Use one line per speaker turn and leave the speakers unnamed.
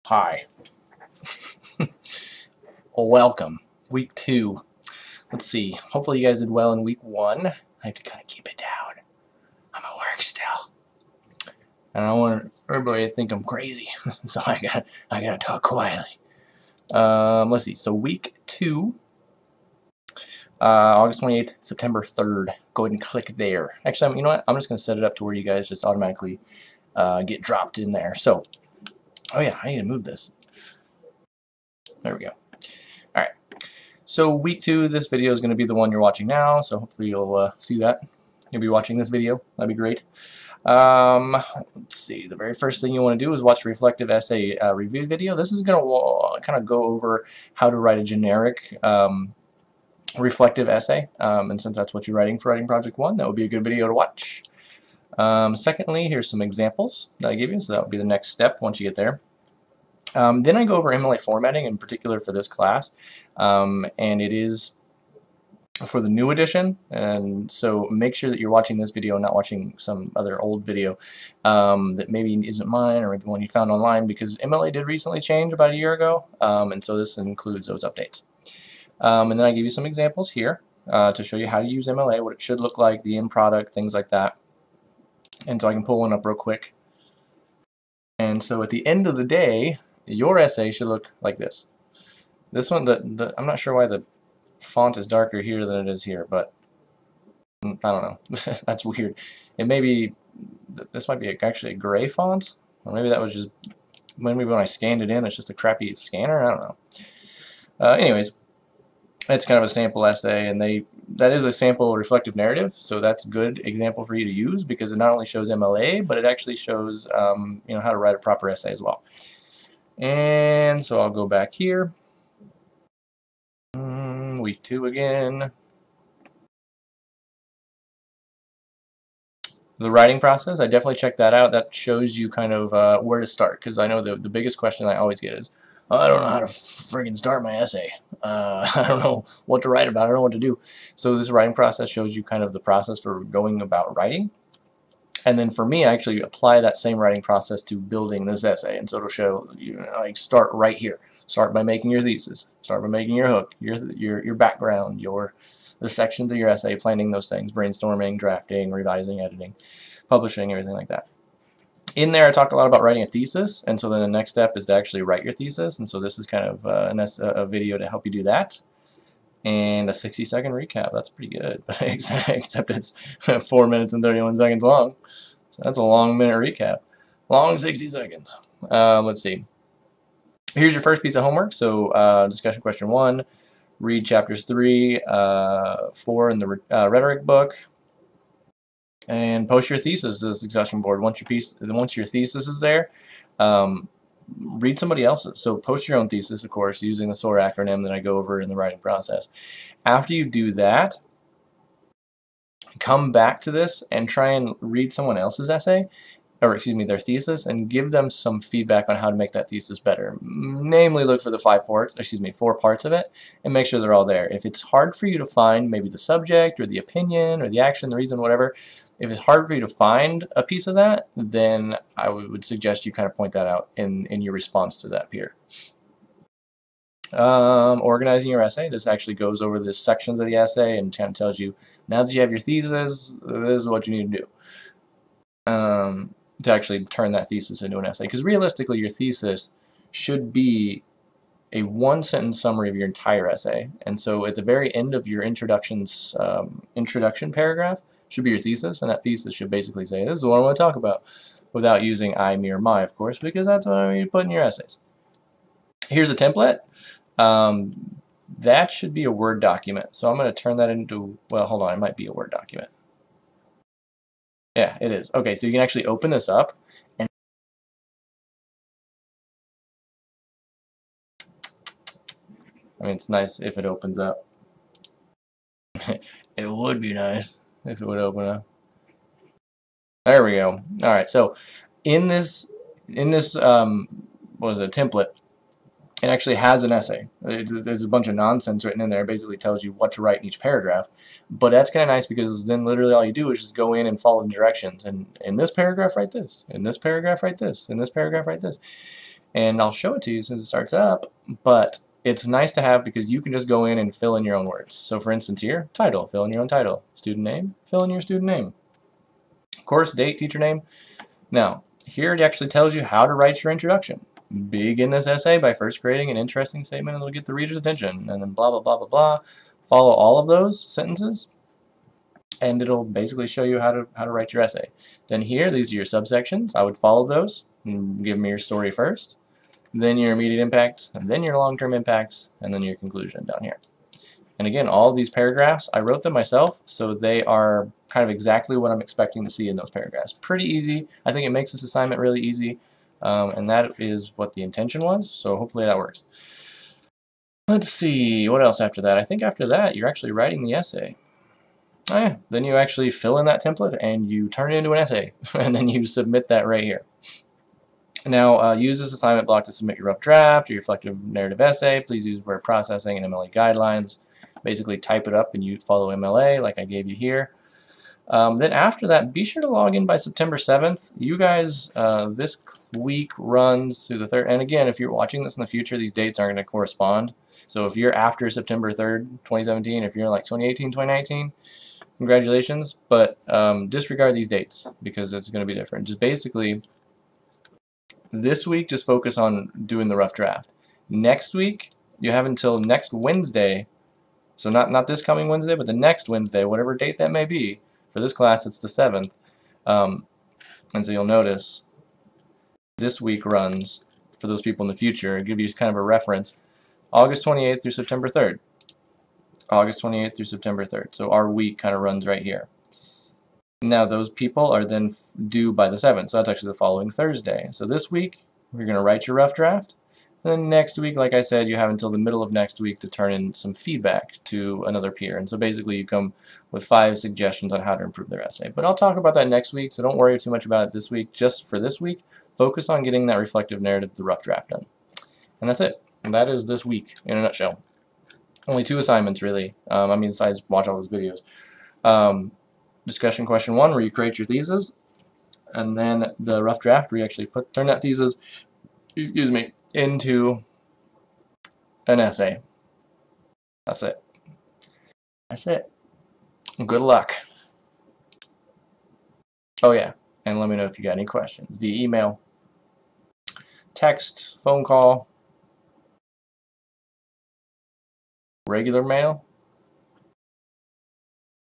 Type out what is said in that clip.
Hi. Welcome. Week 2. Let's see. Hopefully you guys did well in week 1. I have to kind of keep it down. I'm at work still. And I don't want everybody to think I'm crazy. So I gotta talk quietly. Let's see. So week 2, August 28th, September 3rd. Go ahead and click there. Actually, you know what? I'm just gonna set it up to where you guys just automatically get dropped in there. So, oh yeah, I need to move this. There we go. Alright, so week 2, this video is going to be the one you're watching now, so hopefully you'll see that. You'll be watching this video. That'd be great. Let's see, the very first thing you want to do is watch the reflective essay review video. This is going to kind of go over how to write a generic reflective essay, and since that's what you're writing for Writing Project 1, that would be a good video to watch. Secondly, here's some examples that I gave you, so that would be the next step once you get there. Then I go over MLA formatting, in particular for this class, and it is for the new edition, and so make sure that you're watching this video and not watching some other old video that maybe isn't mine or maybe one you found online, because MLA did recently change about a year ago, and so this includes those updates. And then I give you some examples here to show you how to use MLA, what it should look like, the end product, things like that. And so I can pull one up real quick. And so at the end of the day, your essay should look like this. This one, I'm not sure why the font is darker here than it is here, but I don't know. That's weird. It may be, this might be actually a gray font, or maybe that was just, maybe when I scanned it in, it's just a crappy scanner. I don't know. Anyways, it's kind of a sample essay, and that is a sample reflective narrative, so that's a good example for you to use because it not only shows MLA, but it actually shows you know, how to write a proper essay as well. And so I'll go back here. Week 2 again. The writing process, I definitely check that out. That shows you kind of where to start, because I know the biggest question I always get is, oh, I don't know how to friggin' start my essay. I don't know what to write about. I don't know what to do. So this writing process shows you kind of the process for going about writing. And then for me, I actually apply that same writing process to building this essay, and so it'll show you, like, start right here. Start by making your thesis. Start by making your hook, your background, the sections of your essay, planning those things, brainstorming, drafting, revising, editing, publishing, everything like that. In there, I talked a lot about writing a thesis, and so then the next step is to actually write your thesis, and so this is kind of a video to help you do that. And a 60-second recap. That's pretty good, except it's 4 minutes and 31 seconds long. So that's a long minute recap. Long 60 seconds. Let's see. Here's your first piece of homework. So discussion question 1. Read chapters 3, 4 in the rhetoric book. And post your thesis to the discussion board. Once your thesis is there, read somebody else's. So post your own thesis, of course, using the SOAR acronym that I go over in the writing process. After you do that, come back to this and try and read someone else's essay, or excuse me, their thesis, and give them some feedback on how to make that thesis better. Namely, look for the 4 parts of it, and make sure they're all there. If it's hard for you to find maybe the subject, or the opinion, or the action, the reason, whatever, if it's hard for you to find a piece of that, then I would suggest you kind of point that out in your response to that peer. Organizing your essay. This actually goes over the sections of the essay and kind of tells you, now that you have your thesis, this is what you need to do to actually turn that thesis into an essay. Because realistically, your thesis should be a 1-sentence summary of your entire essay. And so at the very end of your introduction paragraph should be your thesis, and that thesis should basically say, this is what I want to talk about, without using I, me, or my, of course, because that's what you put in your essays. Here's a template. That should be a Word document. So I'm going to turn that into, well, hold on, it might be a Word document. Yeah, it is. Okay, so you can actually open this up, and I mean, it's nice if it opens up. It would be nice if it would open up. There we go. All right, so in this what is it, template, it actually has an essay. There's a bunch of nonsense written in there. It basically tells you what to write in each paragraph. But that's kind of nice because then literally all you do is just go in and follow the directions. And in this paragraph, write this. In this paragraph, write this. In this paragraph, write this. and I'll show it to you as soon as it starts up, but it's nice to have because you can just go in and fill in your own words. So for instance here, title, fill in your own title. Student name, fill in your student name. Course, date, teacher name. Now, here it actually tells you how to write your introduction. Begin this essay by first creating an interesting statement and it'll get the reader's attention, and then blah, blah, blah, blah, blah. Follow all of those sentences, and it'll basically show you how to write your essay. Then here, these are your subsections. I would follow those and give me your story first, then your immediate impact, and then your long-term impact, and then your conclusion down here. And again, all of these paragraphs, I wrote them myself, so they are kind of exactly what I'm expecting to see in those paragraphs. Pretty easy. I think it makes this assignment really easy, and that is what the intention was, so hopefully that works. Let's see, what else after that? I think after that, you're actually writing the essay. Oh yeah, then you actually fill in that template and you turn it into an essay, and then you submit that right here. Now, use this assignment block to submit your rough draft or your reflective narrative essay. Please use word processing and MLA guidelines. Basically, type it up and you follow MLA like I gave you here. Then after that, be sure to log in by September 7th. You guys, this week runs through the 3rd. And again, if you're watching this in the future, these dates aren't going to correspond. So if you're after September 3rd, 2017, if you're like 2018, 2019, congratulations. But disregard these dates because it's going to be different. Just basically, this week, just focus on doing the rough draft. Next week, you have until next Wednesday. So not this coming Wednesday, but the next Wednesday, whatever date that may be. For this class, it's the 7th. And so you'll notice this week runs, for those people in the future, give you kind of a reference, August 28th through September 3rd. August 28th through September 3rd. So our week kind of runs right here. Now those people are then due by the 7th. So that's actually the following Thursday. So this week, you're going to write your rough draft. And then next week, like I said, you have until the middle of next week to turn in some feedback to another peer. And so basically you come with 5 suggestions on how to improve their essay. But I'll talk about that next week, so don't worry too much about it this week. Just for this week, focus on getting that reflective narrative, the rough draft done. And that's it. And that is this week in a nutshell. Only 2 assignments really. I mean, besides watch all those videos. Discussion question 1, where you create your thesis. And then the rough draft, where you actually turn that thesis, excuse me, into an essay. That's it. That's it. Good luck. Oh yeah, and let me know if you got any questions via email, text, phone call, regular mail.